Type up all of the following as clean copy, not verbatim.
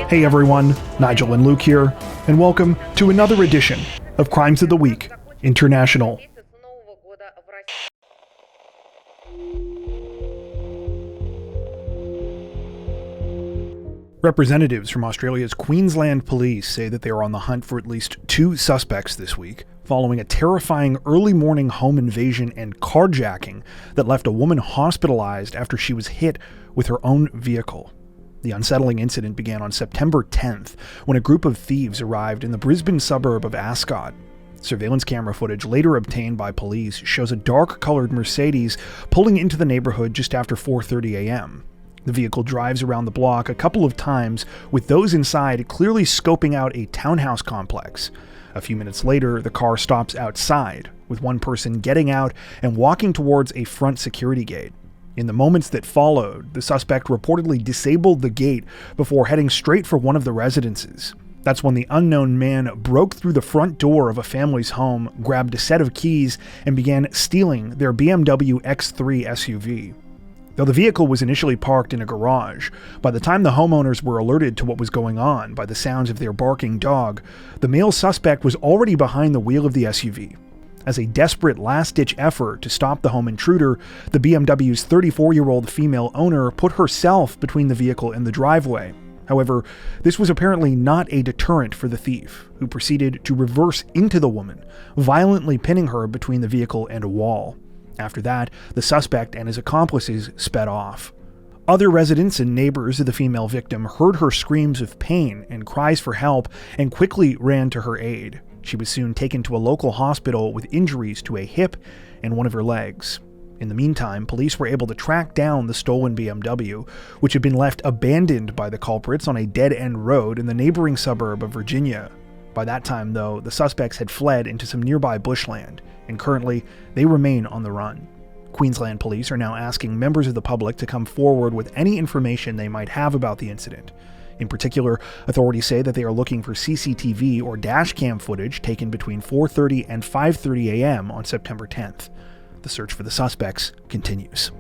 Hey everyone, Nigel and Luke here, and welcome to another edition of Crimes of the Week International. Representatives from Australia's Queensland Police say that they are on the hunt for at least 2 suspects this week, following a terrifying early morning home invasion and carjacking that left a woman hospitalized after she was hit with her own vehicle. The unsettling incident began on September 10th, when a group of thieves arrived in the Brisbane suburb of Ascot. Surveillance camera footage later obtained by police shows a dark-colored Mercedes pulling into the neighborhood just after 4:30 a.m. The vehicle drives around the block a couple of times, with those inside clearly scoping out a townhouse complex. A few minutes later, the car stops outside, with one person getting out and walking towards a front security gate. In the moments that followed, the suspect reportedly disabled the gate before heading straight for one of the residences. That's when the unknown man broke through the front door of a family's home, grabbed a set of keys, and began stealing their BMW X3 SUV. Though the vehicle was initially parked in a garage, by the time the homeowners were alerted to what was going on by the sounds of their barking dog, the male suspect was already behind the wheel of the SUV. As a desperate last-ditch effort to stop the home intruder, the BMW's 34-year-old female owner put herself between the vehicle and the driveway. However, this was apparently not a deterrent for the thief, who proceeded to reverse into the woman, violently pinning her between the vehicle and a wall. After that, the suspect and his accomplices sped off. Other residents and neighbors of the female victim heard her screams of pain and cries for help and quickly ran to her aid. She was soon taken to a local hospital with injuries to a hip and one of her legs. In the meantime, police were able to track down the stolen BMW, which had been left abandoned by the culprits on a dead-end road in the neighboring suburb of Virginia. By that time, though, the suspects had fled into some nearby bushland, and currently, they remain on the run. Queensland police are now asking members of the public to come forward with any information they might have about the incident. In particular, authorities say that they are looking for CCTV or dashcam footage taken between 4:30 and 5:30 a.m. on September 10th. The search for the suspects continues.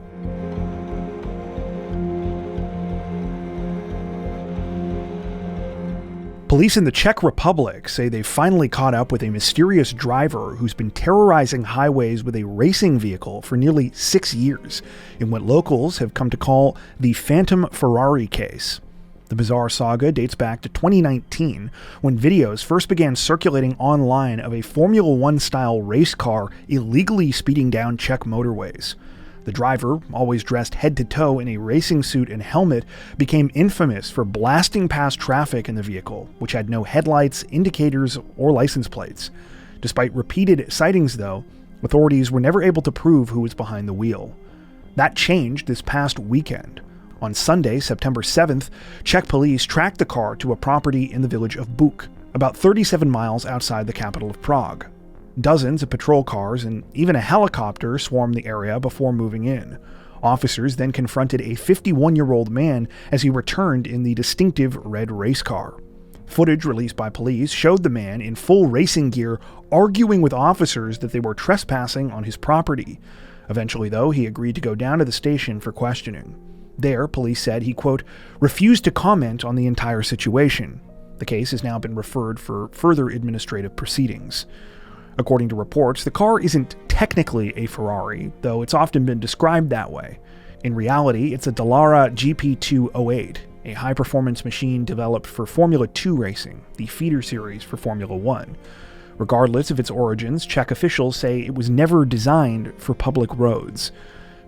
Police in the Czech Republic say they've finally caught up with a mysterious driver who's been terrorizing highways with a racing vehicle for nearly 6 years, in what locals have come to call the Phantom Ferrari case. The bizarre saga dates back to 2019, when videos first began circulating online of a Formula One-style race car illegally speeding down Czech motorways. The driver, always dressed head-to-toe in a racing suit and helmet, became infamous for blasting past traffic in the vehicle, which had no headlights, indicators, or license plates. Despite repeated sightings, though, authorities were never able to prove who was behind the wheel. That changed this past weekend. On Sunday, September 7th, Czech police tracked the car to a property in the village of Buk, about 37 miles outside the capital of Prague. Dozens of patrol cars and even a helicopter swarmed the area before moving in. Officers then confronted a 51-year-old man as he returned in the distinctive red race car. Footage released by police showed the man in full racing gear arguing with officers that they were trespassing on his property. Eventually, though, he agreed to go down to the station for questioning. There, police said he, quote, refused to comment on the entire situation. The case has now been referred for further administrative proceedings. According to reports, the car isn't technically a Ferrari, though it's often been described that way. In reality, it's a Dallara GP208, a high-performance machine developed for Formula 2 racing, the feeder series for Formula 1. Regardless of its origins, Czech officials say it was never designed for public roads.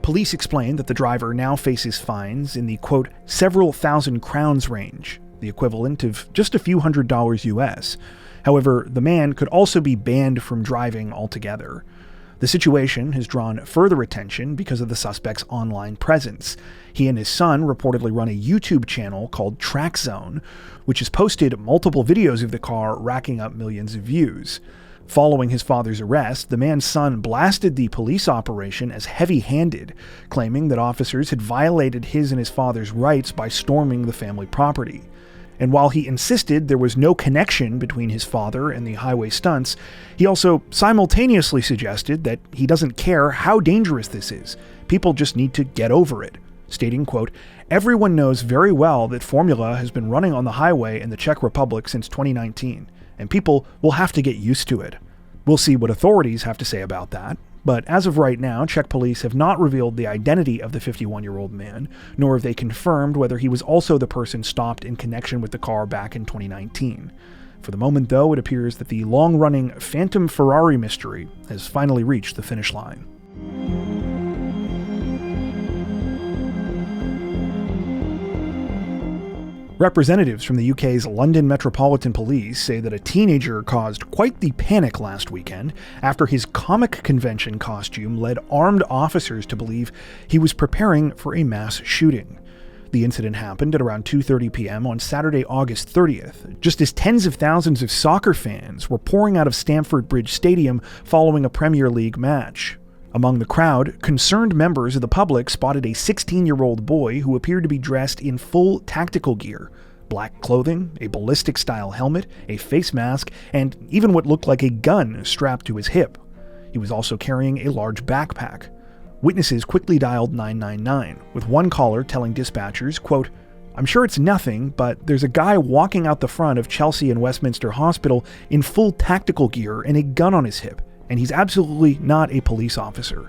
Police explained that the driver now faces fines in the, quote, several thousand crowns range, the equivalent of just a few $100 US. However, the man could also be banned from driving altogether. The situation has drawn further attention because of the suspect's online presence. He and his son reportedly run a YouTube channel called Track Zone, which has posted multiple videos of the car racking up millions of views. Following his father's arrest, the man's son blasted the police operation as heavy-handed, claiming that officers had violated his and his father's rights by storming the family property. And while he insisted there was no connection between his father and the highway stunts, he also simultaneously suggested that he doesn't care how dangerous this is. People just need to get over it. stating, quote, "Everyone knows very well that Formula has been running on the highway in the Czech Republic since 2019, and people will have to get used to it. We'll see what authorities have to say about that. But as of right now, Czech police have not revealed the identity of the 51-year-old man, nor have they confirmed whether he was also the person stopped in connection with the car back in 2019. For the moment, though, it appears that the long-running Phantom Ferrari mystery has finally reached the finish line." Representatives from the UK's London Metropolitan Police say that a teenager caused quite the panic last weekend after his comic convention costume led armed officers to believe he was preparing for a mass shooting. The incident happened at around 2:30 p.m. on Saturday, August 30th, just as tens of thousands of soccer fans were pouring out of Stamford Bridge Stadium following a Premier League match. Among the crowd, concerned members of the public spotted a 16-year-old boy who appeared to be dressed in full tactical gear: black clothing, a ballistic-style helmet, a face mask, and even what looked like a gun strapped to his hip. He was also carrying a large backpack. Witnesses quickly dialed 999, with one caller telling dispatchers, quote, "I'm sure it's nothing, but there's a guy walking out the front of Chelsea and Westminster Hospital in full tactical gear and a gun on his hip, and he's absolutely not a police officer."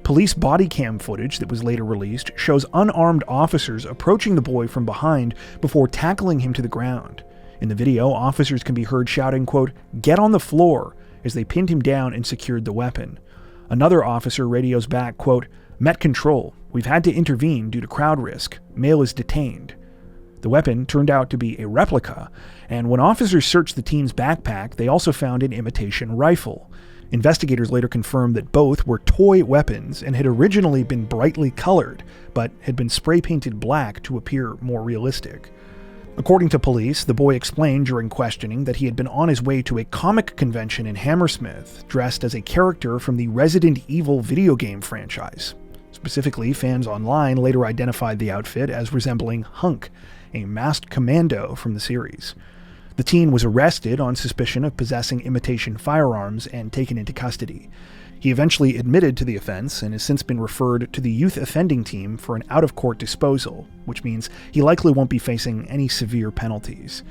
Police body cam footage that was later released shows unarmed officers approaching the boy from behind before tackling him to the ground. In the video, officers can be heard shouting, quote, "Get on the floor," as they pinned him down and secured the weapon. Another officer radios back, quote, "Met control. We've had to intervene due to crowd risk. Male is detained." The weapon turned out to be a replica, and when officers searched the teen's backpack, they also found an imitation rifle. Investigators later confirmed that both were toy weapons and had originally been brightly colored, but had been spray-painted black to appear more realistic. According to police, the boy explained during questioning that he had been on his way to a comic convention in Hammersmith, dressed as a character from the Resident Evil video game franchise. Specifically, fans online later identified the outfit as resembling Hunk, a masked commando from the series. The teen was arrested on suspicion of possessing imitation firearms and taken into custody. He eventually admitted to the offense and has since been referred to the youth offending team for an out-of-court disposal, which means he likely won't be facing any severe penalties.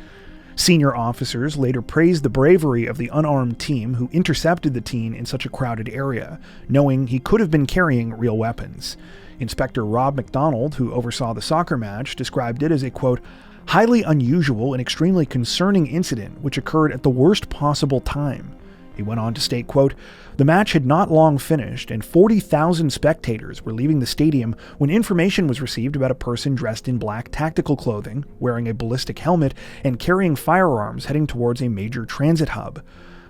Senior officers later praised the bravery of the unarmed team who intercepted the teen in such a crowded area, knowing he could have been carrying real weapons. Inspector Rob McDonald, who oversaw the soccer match, described it as a, quote, "highly unusual and extremely concerning incident which occurred at the worst possible time." He went on to state, quote, "The match had not long finished and 40,000 spectators were leaving the stadium when information was received about a person dressed in black tactical clothing, wearing a ballistic helmet, and carrying firearms heading towards a major transit hub.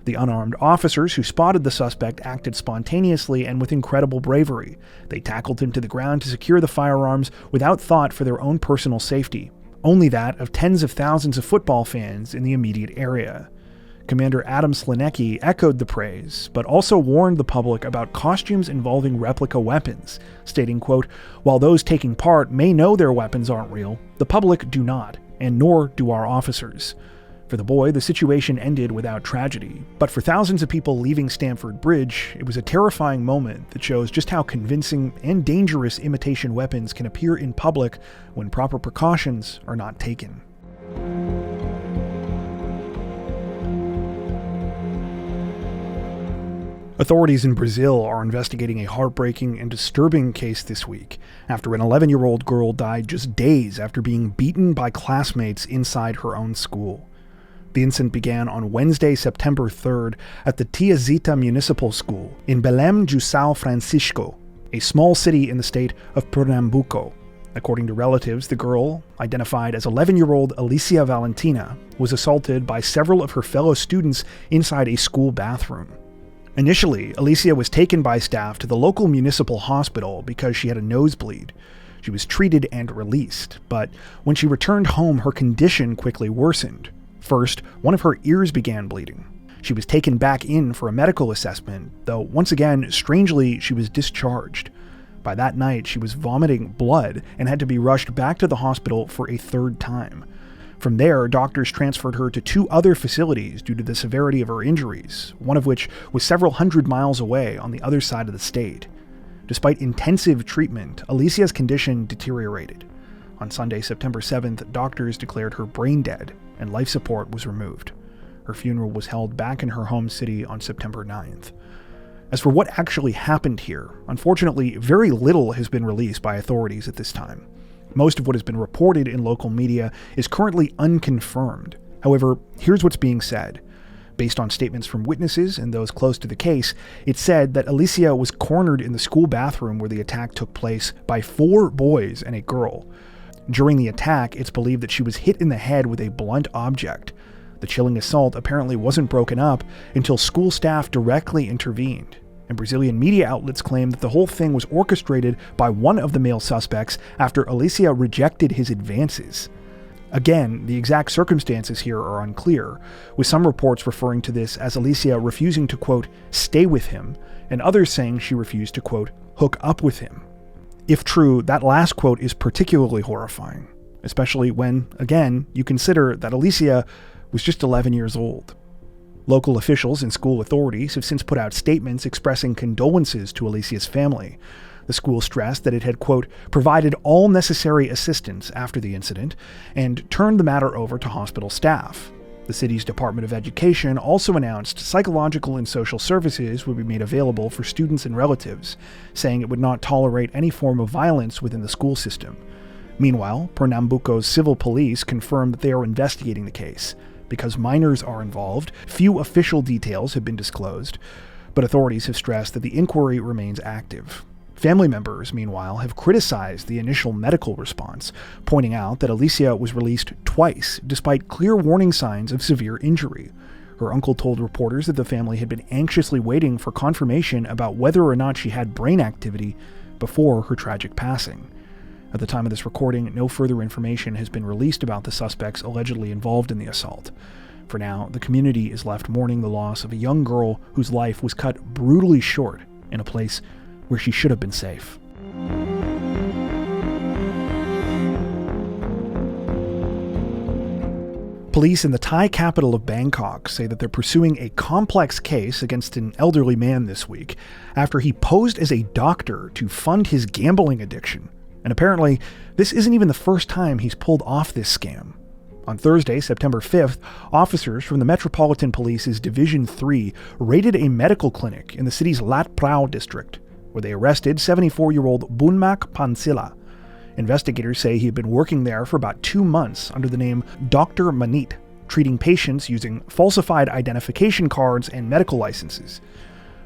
The unarmed officers who spotted the suspect acted spontaneously and with incredible bravery. They tackled him to the ground to secure the firearms without thought for their own personal safety, only that of tens of thousands of football fans in the immediate area." Commander Adam Slinecki echoed the praise, but also warned the public about costumes involving replica weapons, stating, quote, "While those taking part may know their weapons aren't real, the public do not, and nor do our officers." For the boy, the situation ended without tragedy, but for thousands of people leaving Stamford Bridge, it was a terrifying moment that shows just how convincing and dangerous imitation weapons can appear in public when proper precautions are not taken. Authorities in Brazil are investigating a heartbreaking and disturbing case this week after an 11-year-old girl died just days after being beaten by classmates inside her own school. The incident began on Wednesday, September 3rd at the Tiazita Municipal School in Belém de São Francisco, a small city in the state of Pernambuco. According to relatives, the girl, identified as 11-year-old Alicia Valentina, was assaulted by several of her fellow students inside a school bathroom. Initially, Alicia was taken by staff to the local municipal hospital because she had a nosebleed. She was treated and released, but when she returned home, her condition quickly worsened. First, one of her ears began bleeding. She was taken back in for a medical assessment, though once again, strangely, she was discharged. By that night, she was vomiting blood and had to be rushed back to the hospital for a third time. From there, doctors transferred her to 2 other facilities due to the severity of her injuries, one of which was several hundred miles away on the other side of the state. Despite intensive treatment, Alicia's condition deteriorated. On Sunday, September 7th, doctors declared her brain dead and life support was removed. Her funeral was held back in her home city on September 9th. As for what actually happened here, unfortunately, very little has been released by authorities at this time. Most of what has been reported in local media is currently unconfirmed. However, here's what's being said. Based on statements from witnesses and those close to the case, it said that Alicia was cornered in the school bathroom where the attack took place by 4 boys and a girl. During the attack, it's believed that she was hit in the head with a blunt object. The chilling assault apparently wasn't broken up until school staff directly intervened. And Brazilian media outlets claim that the whole thing was orchestrated by one of the male suspects after Alicia rejected his advances. Again, the exact circumstances here are unclear, with some reports referring to this as Alicia refusing to, quote, stay with him, and others saying she refused to, quote, hook up with him. If true, that last quote is particularly horrifying, especially when, again, you consider that Alicia was just 11 years old. Local officials and school authorities have since put out statements expressing condolences to Alicia's family. The school stressed that it had, quote, provided all necessary assistance after the incident and turned the matter over to hospital staff. The city's Department of Education also announced psychological and social services would be made available for students and relatives, saying it would not tolerate any form of violence within the school system. Meanwhile, Pernambuco's civil police confirmed that they are investigating the case. Because minors are involved, few official details have been disclosed, but authorities have stressed that the inquiry remains active. Family members, meanwhile, have criticized the initial medical response, pointing out that Alicia was released twice, despite clear warning signs of severe injury. Her uncle told reporters that the family had been anxiously waiting for confirmation about whether or not she had brain activity before her tragic passing. At the time of this recording, no further information has been released about the suspects allegedly involved in the assault. For now, the community is left mourning the loss of a young girl whose life was cut brutally short in a place where she should have been safe. Police in the Thai capital of Bangkok say that they're pursuing a complex case against an elderly man this week after he posed as a doctor to fund his gambling addiction. And apparently, this isn't even the first time he's pulled off this scam. On Thursday, September 5th, officers from the Metropolitan Police's Division 3 raided a medical clinic in the city's Lat Phrao district, where they arrested 74-year-old Bunmak Pansila. Investigators say he had been working there for about 2 months under the name Dr. Manit, treating patients using falsified identification cards and medical licenses.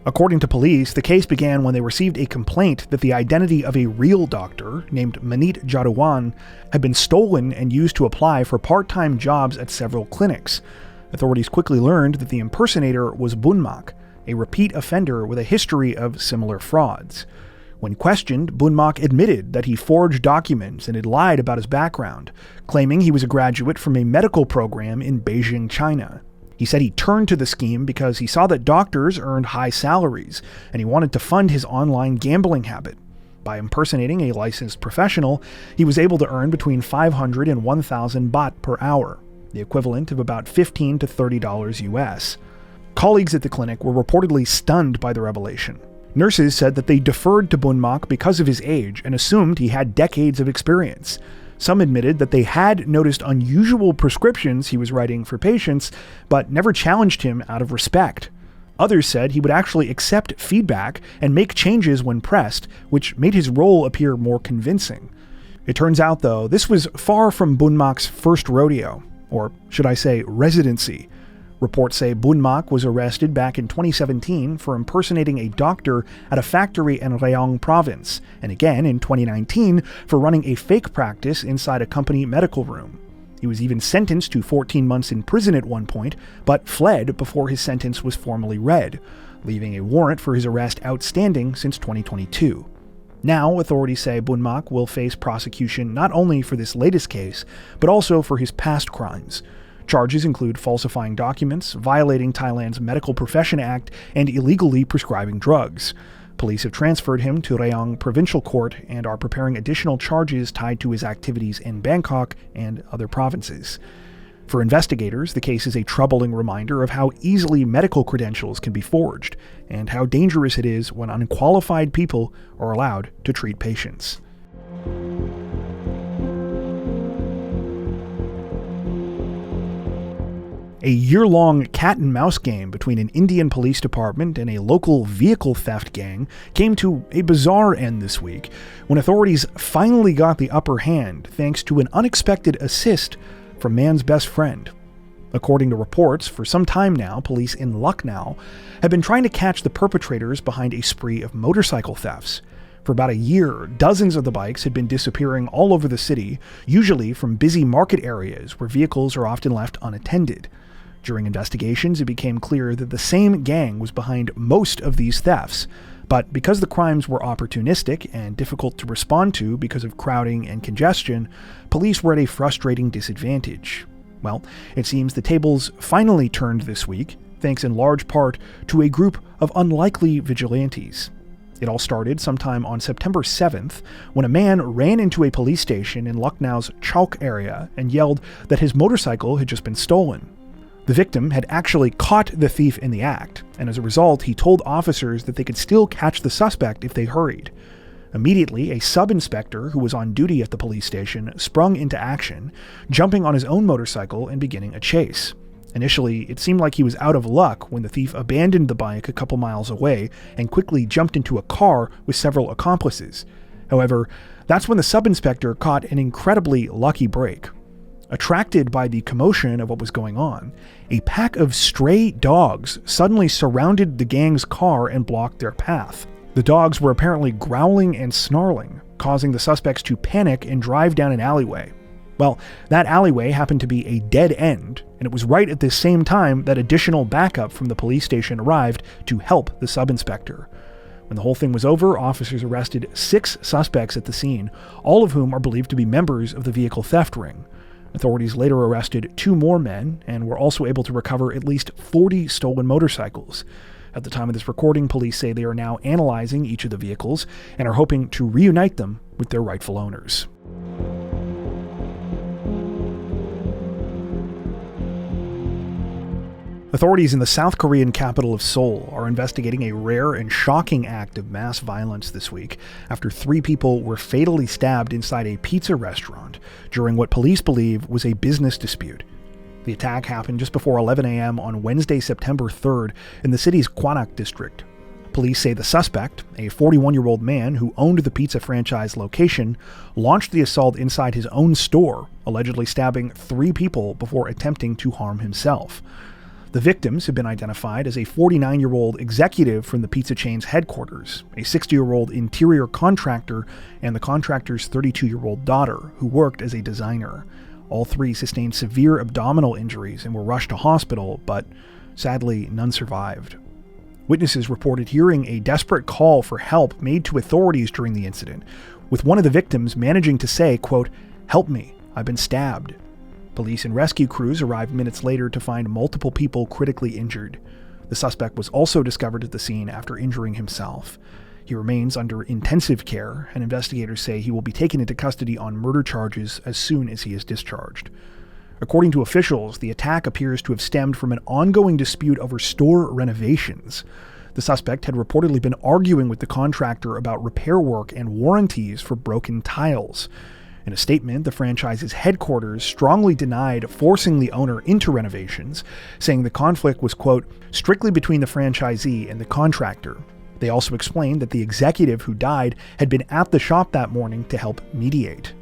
According to police, the case began when they received a complaint that the identity of a real doctor, named Manit Jaruan, had been stolen and used to apply for part-time jobs at several clinics. Authorities quickly learned that the impersonator was Bunmak, a repeat offender with a history of similar frauds. When questioned, Bunmak admitted that he forged documents and had lied about his background, claiming he was a graduate from a medical program in Beijing, China. He said he turned to the scheme because he saw that doctors earned high salaries, and he wanted to fund his online gambling habit. By impersonating a licensed professional, he was able to earn between 500 and 1,000 baht per hour, the equivalent of about $15 to $30 US. Colleagues at the clinic were reportedly stunned by the revelation. Nurses said that they deferred to Bunmak because of his age and assumed he had decades of experience. Some admitted that they had noticed unusual prescriptions he was writing for patients, but never challenged him out of respect. Others said he would actually accept feedback and make changes when pressed, which made his role appear more convincing. It turns out, though, this was far from Bunmak's first rodeo, or should I say residency. Reports say Bunmak was arrested back in 2017 for impersonating a doctor at a factory in Rayong province, and again in 2019 for running a fake practice inside a company medical room. He was even sentenced to 14 months in prison at one point, but fled before his sentence was formally read, leaving a warrant for his arrest outstanding since 2022. Now, authorities say Bunmak will face prosecution not only for this latest case, but also for his past crimes. Charges include falsifying documents, violating Thailand's Medical Profession Act, and illegally prescribing drugs. Police have transferred him to Rayong Provincial Court and are preparing additional charges tied to his activities in Bangkok and other provinces. For investigators, the case is a troubling reminder of how easily medical credentials can be forged, and how dangerous it is when unqualified people are allowed to treat patients. A year-long cat-and-mouse game between an Indian police department and a local vehicle theft gang came to a bizarre end this week, when authorities finally got the upper hand thanks to an unexpected assist from man's best friend. According to reports, for some time now, police in Lucknow have been trying to catch the perpetrators behind a spree of motorcycle thefts. For about a year, dozens of the bikes had been disappearing all over the city, usually from busy market areas where vehicles are often left unattended. During investigations, it became clear that the same gang was behind most of these thefts, but because the crimes were opportunistic and difficult to respond to because of crowding and congestion, police were at a frustrating disadvantage. Well, it seems the tables finally turned this week, thanks in large part to a group of unlikely vigilantes. It all started sometime on September 7th, when a man ran into a police station in Lucknow's Chowk area and yelled that his motorcycle had just been stolen. The victim had actually caught the thief in the act, and as a result, he told officers that they could still catch the suspect if they hurried. Immediately, a sub-inspector who was on duty at the police station sprung into action, jumping on his own motorcycle and beginning a chase. Initially, it seemed like he was out of luck when the thief abandoned the bike a couple miles away and quickly jumped into a car with several accomplices. However, that's when the sub-inspector caught an incredibly lucky break. Attracted by the commotion of what was going on, a pack of stray dogs suddenly surrounded the gang's car and blocked their path. The dogs were apparently growling and snarling, causing the suspects to panic and drive down an alleyway. Well, that alleyway happened to be a dead end, and it was right at the same time that additional backup from the police station arrived to help the sub-inspector. When the whole thing was over, officers arrested 6 suspects at the scene, all of whom are believed to be members of the vehicle theft ring. Authorities later arrested 2 more men and were also able to recover at least 40 stolen motorcycles. At the time of this recording, police say they are now analyzing each of the vehicles and are hoping to reunite them with their rightful owners. Authorities in the South Korean capital of Seoul are investigating a rare and shocking act of mass violence this week after 3 people were fatally stabbed inside a pizza restaurant during what police believe was a business dispute. The attack happened just before 11 a.m. on Wednesday, September 3rd in the city's Gwanak district. Police say the suspect, a 41-year-old man who owned the pizza franchise location, launched the assault inside his own store, allegedly stabbing 3 people before attempting to harm himself. The victims have been identified as a 49-year-old executive from the pizza chain's headquarters, a 60-year-old interior contractor, and the contractor's 32-year-old daughter, who worked as a designer. All 3 sustained severe abdominal injuries and were rushed to hospital, but sadly, none survived. Witnesses reported hearing a desperate call for help made to authorities during the incident, with one of the victims managing to say, quote, "Help me, I've been stabbed." Police and rescue crews arrived minutes later to find multiple people critically injured. The suspect was also discovered at the scene after injuring himself. He remains under intensive care, and investigators say he will be taken into custody on murder charges as soon as he is discharged. According to officials, the attack appears to have stemmed from an ongoing dispute over store renovations. The suspect had reportedly been arguing with the contractor about repair work and warranties for broken tiles. In a statement, the franchise's headquarters strongly denied forcing the owner into renovations, saying the conflict was, quote, strictly between the franchisee and the contractor. They also explained that the executive who died had been at the shop that morning to help mediate.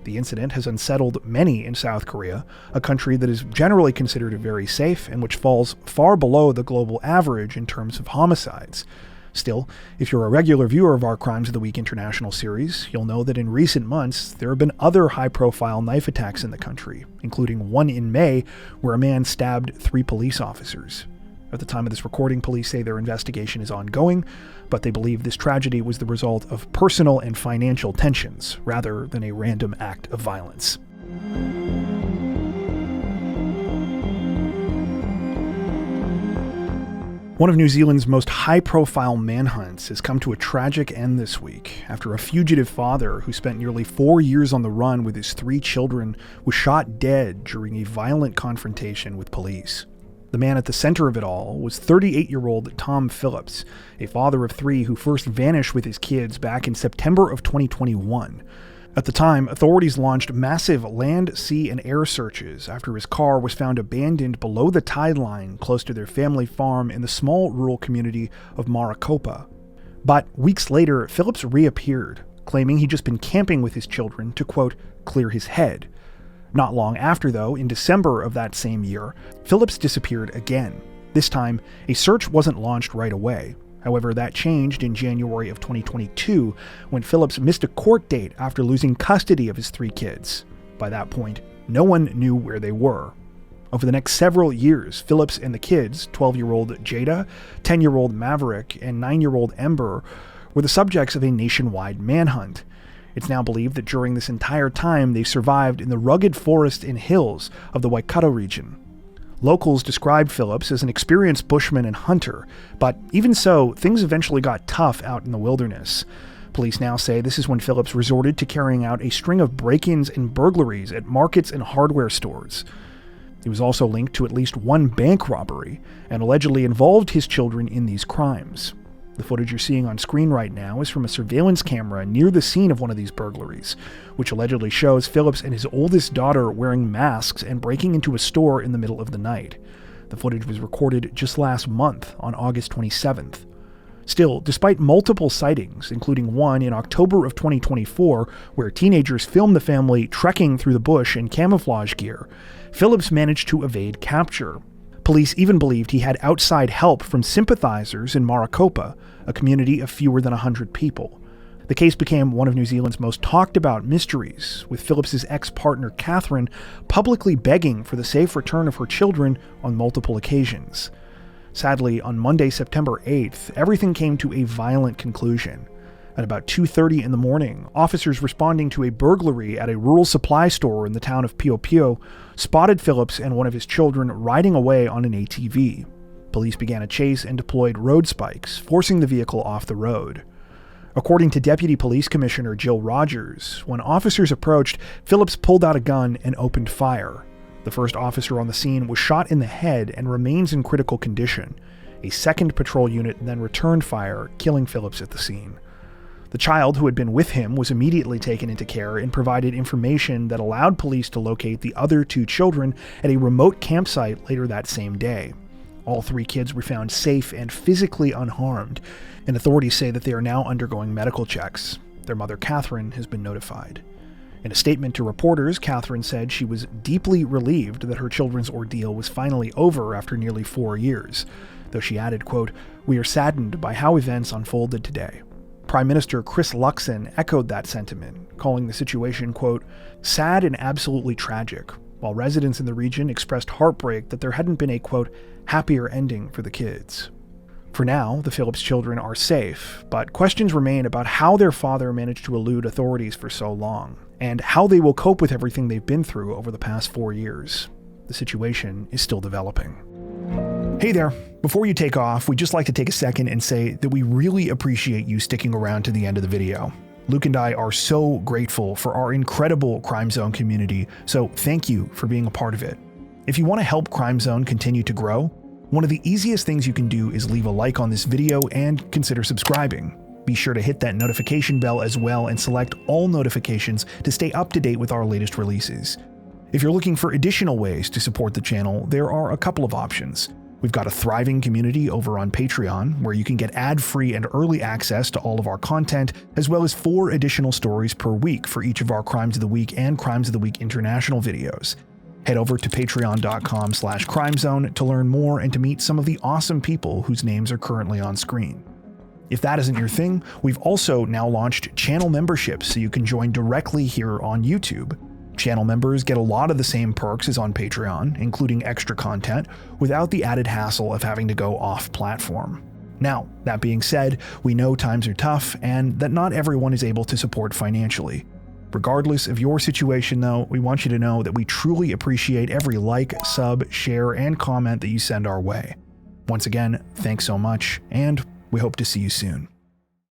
The incident has unsettled many in South Korea, a country that is generally considered very safe and which falls far below the global average in terms of homicides. Still, if you're a regular viewer of our Crimes of the Week International series, you'll know that in recent months, there have been other high-profile knife attacks in the country, including one in May where a man stabbed 3 police officers. At the time of this recording, police say their investigation is ongoing, but they believe this tragedy was the result of personal and financial tensions, rather than a random act of violence. One of New Zealand's most high-profile manhunts has come to a tragic end this week after a fugitive father who spent nearly 4 years on the run with his 3 children was shot dead during a violent confrontation with police. The man at the center of it all was 38-year-old Tom Phillips, a father of 3 who first vanished with his kids back in September of 2021. At the time, authorities launched massive land, sea, and air searches after his car was found abandoned below the tide line close to their family farm in the small rural community of Maricopa. But weeks later, Phillips reappeared, claiming he'd just been camping with his children to, quote, clear his head. Not long after, though, in December of that same year, Phillips disappeared again. This time, a search wasn't launched right away. However, that changed in January of 2022 when Phillips missed a court date after losing custody of his 3 kids. By that point, no one knew where they were. Over the next several years, Phillips and the kids, 12-year-old Jada, 10-year-old Maverick, and 9-year-old Ember, were the subjects of a nationwide manhunt. It's now believed that during this entire time they survived in the rugged forests and hills of the Waikato region. Locals described Phillips as an experienced bushman and hunter, but even so, things eventually got tough out in the wilderness. Police now say this is when Phillips resorted to carrying out a string of break-ins and burglaries at markets and hardware stores. He was also linked to at least 1 bank robbery, and allegedly involved his children in these crimes. The footage you're seeing on screen right now is from a surveillance camera near the scene of one of these burglaries, which allegedly shows Phillips and his oldest daughter wearing masks and breaking into a store in the middle of the night. The footage was recorded just last month, on August 27th. Still, despite multiple sightings, including one in October of 2024, where teenagers filmed the family trekking through the bush in camouflage gear, Phillips managed to evade capture. Police even believed he had outside help from sympathizers in Maricopa, a community of fewer than 100 people. The case became one of New Zealand's most talked about mysteries, with Phillips's ex-partner Catherine publicly begging for the safe return of her children on multiple occasions. Sadly, on Monday, September 8th, everything came to a violent conclusion. At about 2:30 in the morning, officers responding to a burglary at a rural supply store in the town of Piopio spotted Phillips and one of his children riding away on an ATV. Police began a chase and deployed road spikes, forcing the vehicle off the road. According to Deputy Police Commissioner Jill Rogers, when officers approached, Phillips pulled out a gun and opened fire. The first officer on the scene was shot in the head and remains in critical condition. A second patrol unit then returned fire, killing Phillips at the scene. The child who had been with him was immediately taken into care and provided information that allowed police to locate the other 2 children at a remote campsite later that same day. All 3 kids were found safe and physically unharmed, and authorities say that they are now undergoing medical checks. Their mother, Catherine, has been notified. In a statement to reporters, Catherine said she was deeply relieved that her children's ordeal was finally over after nearly 4 years, though she added, quote, "We are saddened by how events unfolded today." Prime Minister Chris Luxon echoed that sentiment, calling the situation, quote, "sad and absolutely tragic," while residents in the region expressed heartbreak that there hadn't been a, quote, "happier ending for the kids." For now, the Phillips children are safe, but questions remain about how their father managed to elude authorities for so long, and how they will cope with everything they've been through over the past 4 years. The situation is still developing. Hey there. Before you take off, we'd just like to take a second and say that we really appreciate you sticking around to the end of the video. Luke and I are so grateful for our incredible Crime Zone community, so thank you for being a part of it. If you want to help Crime Zone continue to grow, one of the easiest things you can do is leave a like on this video and consider subscribing. Be sure to hit that notification bell as well and select all notifications to stay up to date with our latest releases. If you're looking for additional ways to support the channel, there are a couple of options. We've got a thriving community over on Patreon, where you can get ad-free and early access to all of our content, as well as 4 additional stories per week for each of our Crimes of the Week and Crimes of the Week International videos. Head over to patreon.com/crimezone to learn more and to meet some of the awesome people whose names are currently on screen. If that isn't your thing, we've also now launched channel memberships so you can join directly here on YouTube. Channel members get a lot of the same perks as on Patreon, including extra content, without the added hassle of having to go off-platform. Now, that being said, we know times are tough and that not everyone is able to support financially. Regardless of your situation though, we want you to know that we truly appreciate every like, sub, share, and comment that you send our way. Once again, thanks so much, and we hope to see you soon.